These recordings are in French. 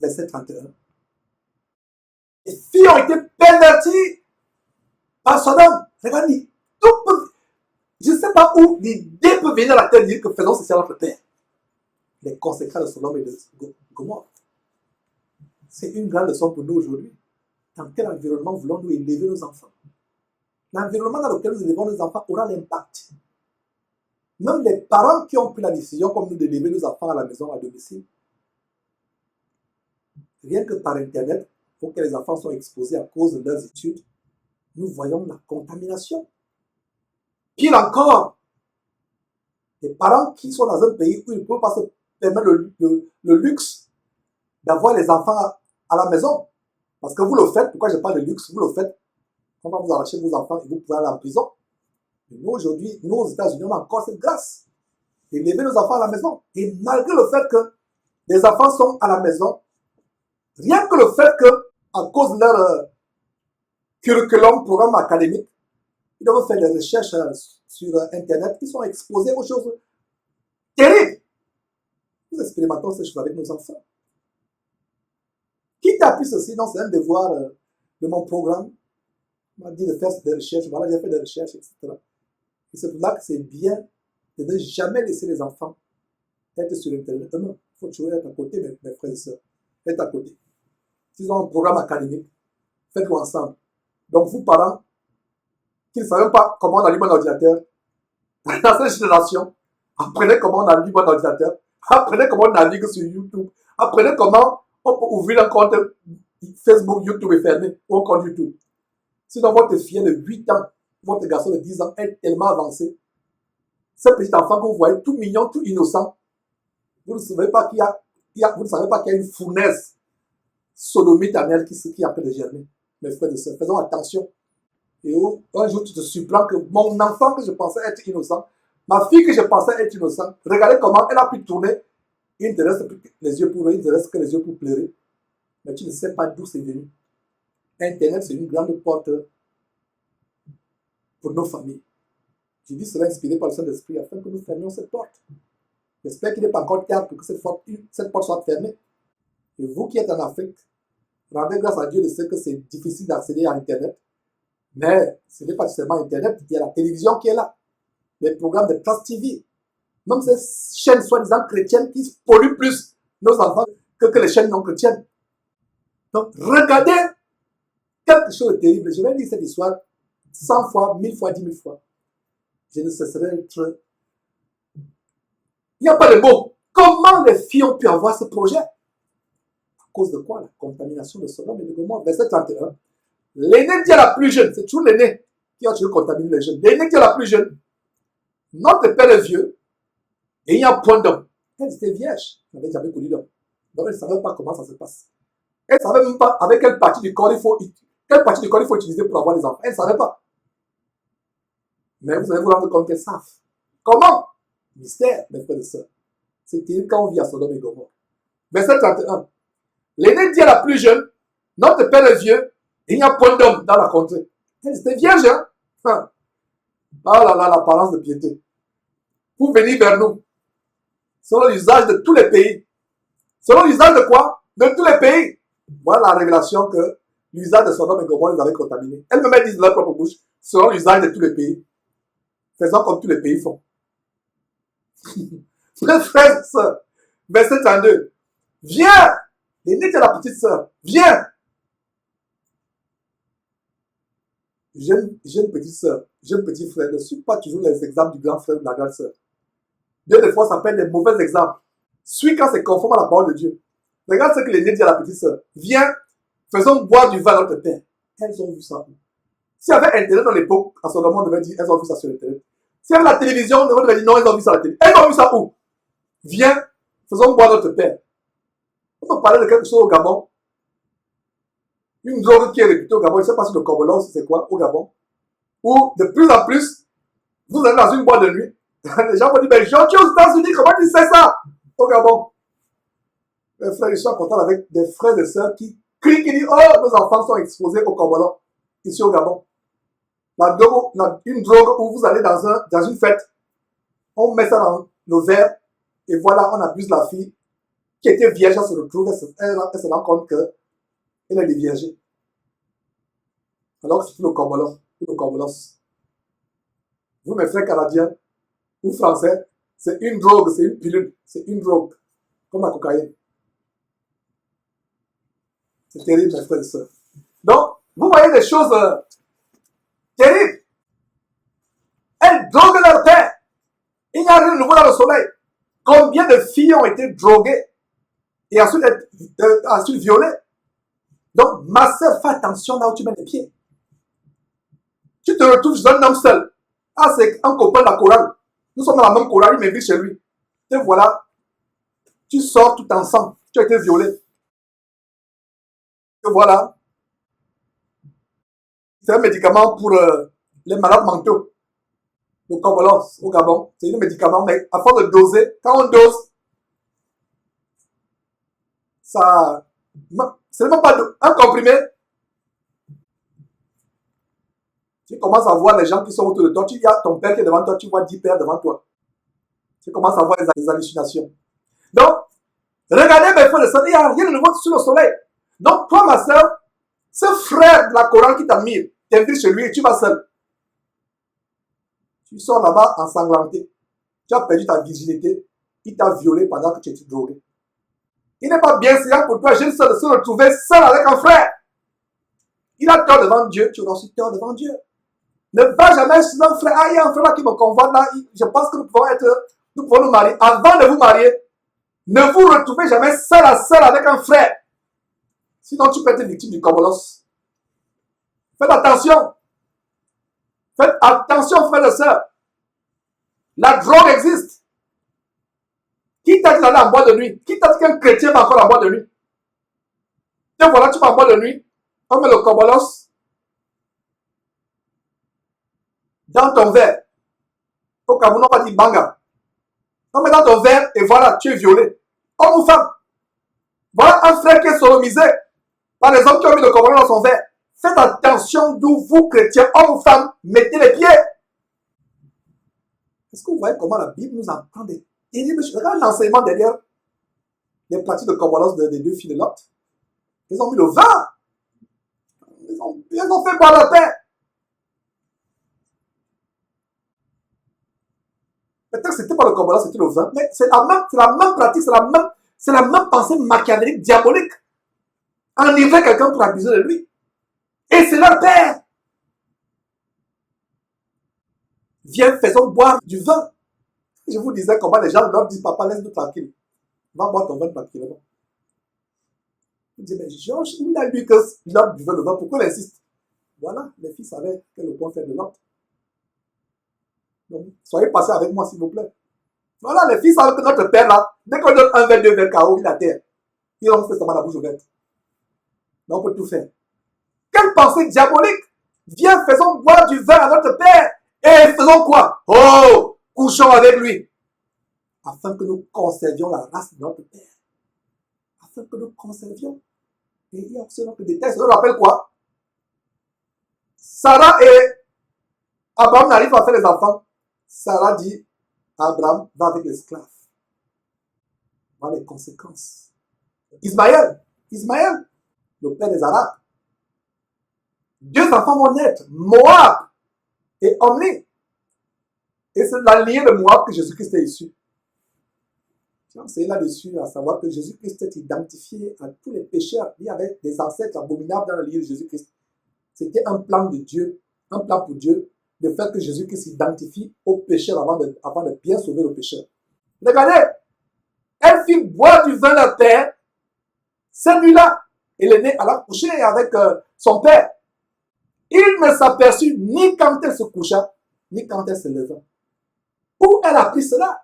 verset 31. Les filles ont été perverties par Sodome. Regardez, je ne sais pas où l'idée peut venir à la tête de dire que faisons ceci à notre Père. Les conséquences de Sodome et de Gomorrhe. C'est une grande leçon pour nous aujourd'hui. Dans quel environnement voulons-nous élever nos enfants? L'environnement dans lequel nous élevons nos enfants aura l'impact. Même les parents qui ont pris la décision, comme nous, d'élever nos enfants à la maison, à domicile, rien que par Internet, auquel les enfants sont exposés à cause de leurs études, nous voyons la contamination. Pire encore, les parents qui sont dans un pays où ils ne peuvent pas se permettre le luxe d'avoir les enfants à la maison. Parce que vous le faites, pourquoi je parle de luxe? Vous le faites, on va vous arracher vos enfants et vous pouvez aller en prison. Mais nous, aujourd'hui, nous, aux États-Unis, on a encore cette grâce d'élever nos enfants à la maison. Et malgré le fait que les enfants sont à la maison, rien que le fait que, à cause de leur curriculum, programme académique, ils doivent faire des recherches sur Internet, ils sont exposés aux choses terribles. Nous expérimentons ces choses avec nos enfants. Qui t'a appris ceci? Non, c'est un devoir de mon programme. On m'a dit de faire des recherches. Voilà, j'ai fait des recherches, etc. Et c'est pour là que c'est bien de ne jamais laisser les enfants être sur Internet. Il faut toujours être à côté, mes frères et sœurs. Être à côté. S'ils ont un programme académique, faites-le ensemble. Donc, vous, parents, qui ne savez pas comment on allume un ordinateur, dans cette génération, apprenez comment on allume un ordinateur, apprenez comment on navigue sur YouTube, apprenez comment on peut ouvrir un compte Facebook, YouTube est fermé, ou un compte YouTube. Sinon, votre fille de 8 ans, votre garçon de 10 ans est tellement avancé. Ce petit enfant que vous voyez tout mignon, tout innocent, vous ne savez pas qu'il y a une fournaise sodomite en elle qui est en train de germer. Mes frères et sœurs, faisons attention. Et un jour, tu te surprends que mon enfant que je pensais être innocent, ma fille que je pensais être innocente, regardez comment elle a pu tourner. Il ne te reste plus les yeux pour rire, il ne te reste que les yeux pour pleurer. Mais tu ne sais pas d'où c'est venu. Internet, c'est une grande porte pour nos familles. Je dis cela inspiré par le Saint-Esprit afin que nous fermions cette porte. J'espère qu'il n'est pas encore tard pour que cette porte soit fermée. Et vous qui êtes en Afrique, rendez grâce à Dieu de ce que c'est difficile d'accéder à Internet. Mais ce n'est pas seulement Internet, il y a la télévision qui est là. Les programmes de Trust TV. Même ces chaînes soi-disant chrétiennes qui polluent plus nos enfants que les chaînes non chrétiennes. Donc, regardez quelque chose de terrible. Je vais lire cette histoire 100 fois, 1000 fois, 10 000 fois. Je ne cesserai d'être... Il n'y a pas de mots. Comment les filles ont pu avoir ce projet? À cause de quoi? La contamination de Sodome et de Gomorrhe. Verset 31. L'aîné dit à la plus jeune, c'est toujours l'aîné qui a toujours contaminé les jeunes. L'aîné dit à la plus jeune, notre père est vieux et il y a un point d'homme. Elle était vierge, elle n'avait jamais connu d'homme. Donc elle ne savait pas comment ça se passe. Elle ne savait même pas avec quelle partie du corps il faut utiliser pour avoir des enfants. Elle ne savait pas. Mais vous allez vous rendre compte qu'elles savent. Comment? Mystère, mes frères et sœurs. C'est terrible quand on vit à Sodome et Gomorrhe. Verset 31. L'aîné dit à la plus jeune, notre père est vieux, et il n'y a point d'homme dans la contrée. Elle était vierge, hein? Ah là là, l'apparence de piété. Pour venir vers nous, selon l'usage de tous les pays. Selon l'usage de quoi? De tous les pays. Voilà la révélation que l'usage de Sodome et Gomorrhe les avait contaminés. Elles-mêmes disent de leur propre bouche, selon l'usage de tous les pays. Faisons comme tous les pays font. Mes frères et sœurs, verset 32. Viens! L'aîné de la petite sœur, viens! Jeune petite sœur, jeune petit frère, ne suis pas toujours les exemples du grand frère ou de la grande sœur. Bien des fois, ça peut être des mauvais exemples. Suis quand c'est conforme à la parole de Dieu. Regarde ce que l'aîné dit à la petite sœur. Viens, faisons boire du vin à notre père. Elles ont vu ça. S'il y avait Internet dans l'époque, à ce moment, on devait dire, elles ont vu ça sur Internet. S'il y avait la télévision, on devait dire, non, elles ont vu ça à la télé. Elles ont vu ça où? Viens, faisons boire notre père. On peut parler de quelque chose au Gabon. Une drogue qui est réputée au Gabon, je ne sais pas si le Congolais c'est quoi, au Gabon. Où, de plus en plus, vous allez dans une boîte de nuit. Les gens vont dire, mais Jean, tu es aux États-Unis, comment tu sais ça? Au Gabon. Mes frères, ils sont contents avec des frères et sœurs qui crient, qui disent, oh, nos enfants sont exposés au Congolais, ici au Gabon. Une drogue où vous allez dans une fête, on met ça dans le verre, et voilà, on abuse la fille qui était vierge, elle se retrouve, elle se rend compte qu'elle est déviergée. Alors que c'est le Combolos. Vous, mes frères canadiens ou français, c'est une drogue, c'est une pilule, c'est une drogue, comme la cocaïne. C'est terrible, mes frères et sœurs. Donc, vous voyez des choses terribles. Elles droguent leur père. Il n'y a rien de nouveau dans le soleil. Combien de filles ont été droguées et ensuite violées? Donc, ma sœur, fais attention là où tu mets les pieds. Tu te retrouves chez un homme seul. Ah, c'est un copain de la chorale. Nous sommes dans la même chorale, il m'invite chez lui. Et voilà, tu sors tout ensemble. Tu as été violé. Et voilà, c'est un médicament pour les malades mentaux. Le Combolos au Gabon, c'est un médicament, mais à force de doser, quand on dose, ça, ce n'est même pas un comprimé. Tu commences à voir les gens qui sont autour de toi. Tu as ton père qui est devant toi, tu vois 10 pères devant toi. Tu commences à voir des hallucinations. Donc, regardez mes frères et sœurs, il n'y a rien de nouveau sur le soleil. Donc, toi, ma soeur, ce frère de la chorale qui t'admire, t'invite chez lui et tu vas seul. Tu sors là-bas ensanglanté. Tu as perdu ta virginité. Il t'a violé pendant que tu étais drogué. Il n'est pas bien séant pour toi, jeune sœur, de se retrouver seul avec un frère. Il a tort devant Dieu, tu auras aussi tort devant Dieu. Ne va jamais chez un frère. Ah, il y a un frère là qui me convoite là. Je pense que nous pouvons nous marier. Avant de vous marier, ne vous retrouvez jamais seul à seul avec un frère. Sinon, tu peux être victime du Combolos. Faites attention. Faites attention, frères et sœurs. La drogue existe. Qui t'a dit d'aller en boîte de nuit? Qui t'a dit qu'un chrétien va encore en boîte de nuit? Et voilà, tu vas en boîte de nuit. On met le Combolos dans ton verre. Au Cameroun, on va dire banga. On met dans ton verre et voilà, tu es violé. Homme ou femme. Voilà un frère qui est sodomisé par les hommes qui ont mis le Combolos dans son verre. Faites attention d'où vous, chrétiens, hommes ou femmes, mettez les pieds. Est-ce que vous voyez comment la Bible nous apprend des terribles choses? Regardez l'enseignement derrière les pratiques de Combolos des deux filles de Lot. Ils ont mis le vin. Ils ont fait boire la paix. Peut-être que ce n'était pas le Combolos, c'était le vin, mais c'est la même pratique, c'est la même pensée machiavélique, diabolique. Enivrer quelqu'un pour abuser de lui. Et c'est leur père. Viens, faisons boire du vin. Je vous disais comment les gens leur disent, papa, laisse-nous tranquille. Va boire ton vin tranquillement. Je dis, mais Georges, il a lu que l'homme buvait le vin, pourquoi il insiste? Voilà, les filles savaient quel est le point faible de l'autre. Donc, soyez passés avec moi, s'il vous plaît. Voilà, les filles savent que notre père, là, dès qu'on donne un verre, deux verres KO, il a terre. Il a fait la bouche ouverte. Mais on peut tout faire. Quelle pensée diabolique! Viens, faisons boire du vin à notre père. Et faisons quoi? Oh, couchons avec lui. Afin que nous conservions la race de notre père. Afin que nous conservions. Et il y a aussi un autre détail. Ça nous rappelle quoi? Sarah et Abraham n'arrivent pas à faire les enfants. Sarah dit à Abraham, va avec l'esclave. Voilà les conséquences. Ismaël, le père des Arabes. Deux enfants vont naître, Moab et Omni. Et c'est la lignée de Moab que Jésus-Christ est issu. C'est là-dessus à savoir que Jésus-Christ est identifié à tous les pécheurs. Il y avait des ancêtres abominables dans la lignée de Jésus-Christ. C'était un plan de Dieu, un plan pour Dieu, de faire que Jésus-Christ s'identifie aux pécheurs avant de bien sauver le pécheur. Regardez, elle fit boire du vin à la terre, cette nuit-là. Elle est née à la coucher avec son père. Il ne s'aperçut ni quand elle se coucha, ni quand elle se leva. Où elle a pris cela?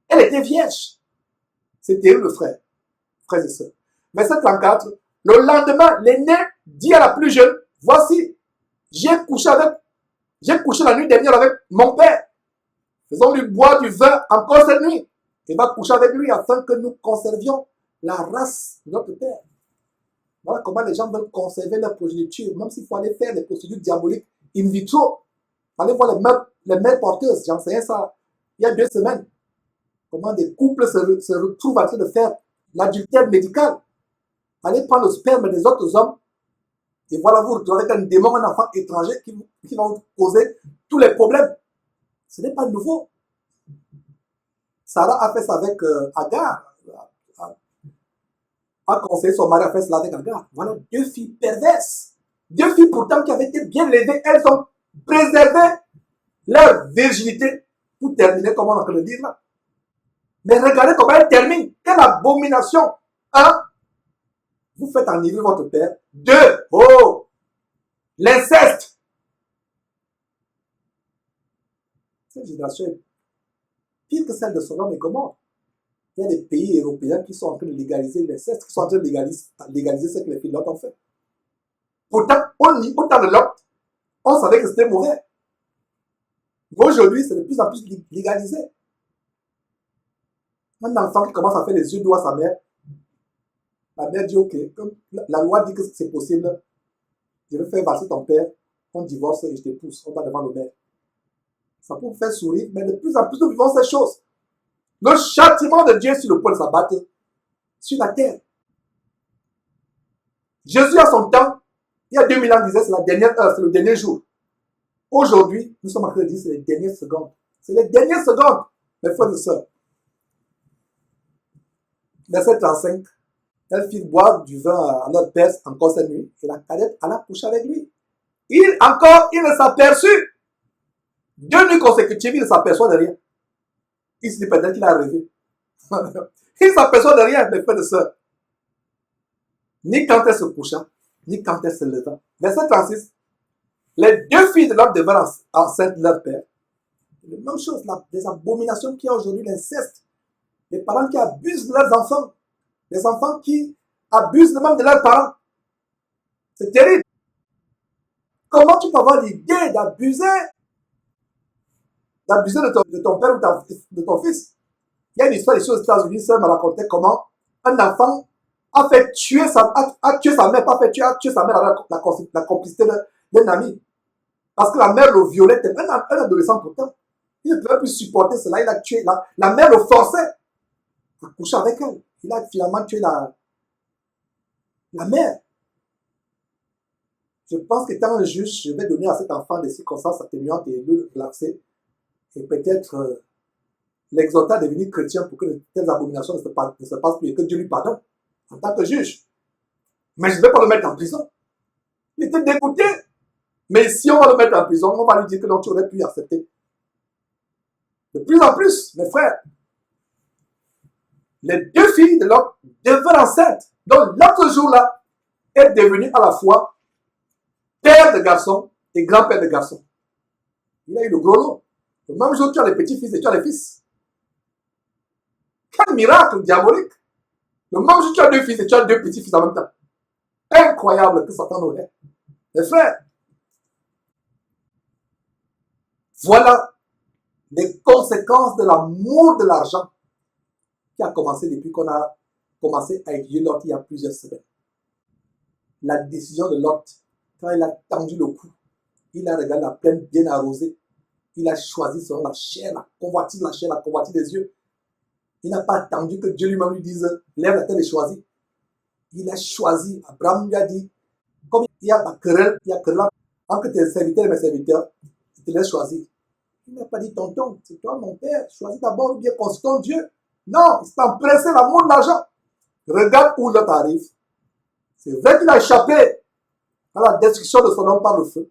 Elle était vierge. C'était le frère, frères et sœurs. Verset 34. Le lendemain, l'aîné dit à la plus jeune, voici, j'ai couché la nuit dernière avec mon père. Faisons-lui boire du vin encore cette nuit. Et va coucher avec lui afin que nous conservions la race de notre père. Voilà comment les gens veulent conserver leur progéniture, même s'il faut aller faire des procédures diaboliques in vitro. Allez voir les mères porteuses, j'ai enseigné ça il y a 2 semaines. Comment des couples se retrouvent en train de faire l'adultère médical. Allez prendre le sperme des autres hommes et voilà, vous retrouvez avec un démon, un enfant étranger qui va vous causer tous les problèmes. Ce n'est pas nouveau. Sarah a fait ça avec Agar. A conseillé son mari à faire cela avec Agar. Voilà, deux filles perverses. Deux filles pourtant qui avaient été bien élevées. Elles ont préservé leur virginité pour terminer comme on a le dire là. Mais regardez comment elles terminent. Quelle abomination. Un, vous faites enivrer votre père. Deux, oh, l'inceste. Cette génération est pire que celle de Sodome et Gomorrhe. Il y a des pays européens qui sont en train de légaliser l'inceste, qui sont en train de légaliser ce que les filles de Lot ont fait. Pourtant, au temps de Lot, on savait que c'était mauvais. Mais aujourd'hui, c'est de plus en plus légalisé. Un enfant qui commence à faire les yeux doux à sa mère, la mère dit, ok, comme la loi dit que c'est possible, je vais faire valser ton père, on divorce et je t'épouse, on va devant le maire. Ça peut vous faire sourire, mais de plus en plus nous vivons ces choses. Le châtiment de Dieu sur le point de s'abattre sur la terre. Jésus, à son temps, il y a 2000 ans, disait c'est la dernière heure, c'est le dernier jour. Aujourd'hui, nous sommes en train de dire c'est les dernières secondes. C'est les dernières secondes, mes frères et sœurs. Verset 35. Elles firent boire du vin à leur père encore cette nuit, et la cadette alla coucher avec lui. Il ne s'aperçut. 2 nuits consécutives, il ne s'aperçoit de rien. Il se dit peut-être qu'il a rêvé. Il ne s'aperçoit de rien, mes frères et sœurs. Ni quand elle se coucha, ni quand elle se leva. Verset 36. Les 2 filles de l'homme devinrent enceintes de leur père. La même chose, des abominations qu'il y a aujourd'hui, l'inceste. Les parents qui abusent de leurs enfants. Les enfants qui abusent même de leurs parents. C'est terrible. Comment tu peux avoir l'idée d'abuser de ton père ou de ton fils? Il y a une histoire ici aux États-Unis, ça m'a raconté comment un enfant a tué sa mère, pas fait tuer, a tué sa mère avec la complicité d'un ami. Parce que la mère le violait, un adolescent pourtant. Il ne pouvait plus supporter cela, il a tué. La mère le forçait à coucher avec elle. Il a finalement tué la mère. Je pense qu'étant un juge, je vais donner à cet enfant des circonstances atténuantes et le relaxer. Et peut-être l'exhorter à devenir chrétien pour que de telles abominations ne se passent plus et que Dieu lui pardonne en tant que juge. Mais je ne vais pas le mettre en prison. Il était dégoûté. Mais si on va le mettre en prison, on va lui dire que non, tu aurais pu accepter. De plus en plus, mes frères, les 2 filles de Lot devinrent enceintes. Donc l'autre jour-là est devenu à la fois père de garçons et grand-père de garçons. Il a eu le gros lot. Le même jour, tu as les petits-fils et tu as les fils. Quel miracle diabolique. Le même jour, tu as 2 fils et tu as 2 petits-fils en même temps. Incroyable que Satan aurait. Mes frères, voilà les conséquences de l'amour de l'argent qui a commencé depuis qu'on a commencé à étudier Lot il y a plusieurs semaines. La décision de Lot, quand il a tendu le cou, il a regardé la plaine bien arrosée, il a choisi selon la chair, la convoitise des yeux. Il n'a pas attendu que Dieu lui-même lui dise, lève la tête et choisis. Il a choisi. Abraham lui a dit, comme il y a la querelle, entre tes serviteurs et mes serviteurs, je te laisse choisir. Il n'a pas dit, tonton, c'est toi mon père, choisis d'abord ou bien consultons Dieu. Non, il s'est empressé l'amour de l'argent. Regarde où l'autre arrive. C'est vrai qu'il a échappé à la destruction de son homme par le feu.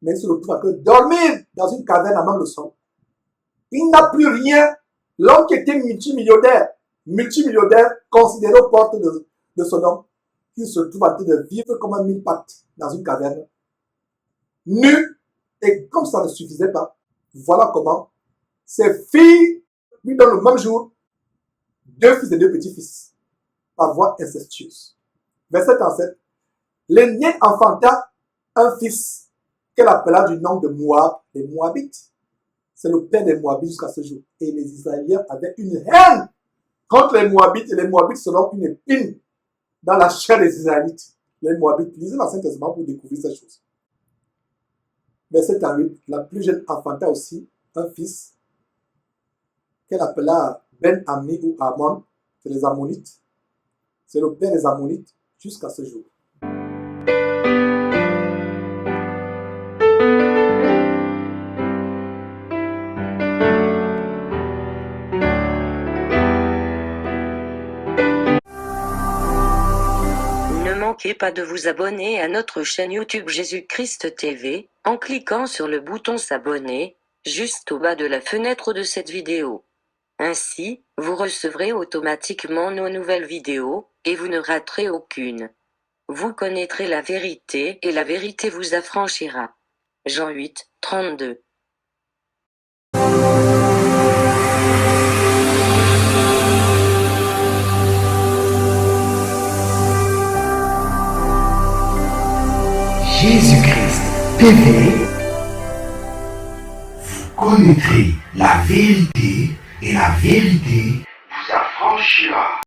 Mais il se retrouve à dormir dans une caverne à même le sol. Il n'a plus rien. L'homme qui était multimillionnaire, considéré aux portes de Sodome, il se trouve en train de vivre comme un 1000 pattes dans une caverne, nu, et comme ça ne suffisait pas, voilà comment ses filles lui donnent le même jour 2 fils et 2 petits-fils, par voie incestueuse. Verset 37. L'aîné enfanta un fils qu'elle appela du nom de Moab, les Moabites. C'est le père des Moabites jusqu'à ce jour. Et les Israéliens avaient une haine contre les Moabites, et les Moabites seront une épine dans la chair des Israélites. Les Moabites, lisez l'Ancien Testament pour découvrir ces choses. Verset 38, la plus jeune enfanta aussi un fils qu'elle appela Ben-Ami ou Amon, C'est les Ammonites. C'est le père des Ammonites jusqu'à ce jour. Ne manquez pas de vous abonner à notre chaîne YouTube Jésus-Christ TV, en cliquant sur le bouton s'abonner, juste au bas de la fenêtre de cette vidéo. Ainsi, vous recevrez automatiquement nos nouvelles vidéos, et vous ne raterez aucune. Vous connaîtrez la vérité, et la vérité vous affranchira. Jean 8, 32. Jésus-Christ TV, vous connaîtrez la vérité et la vérité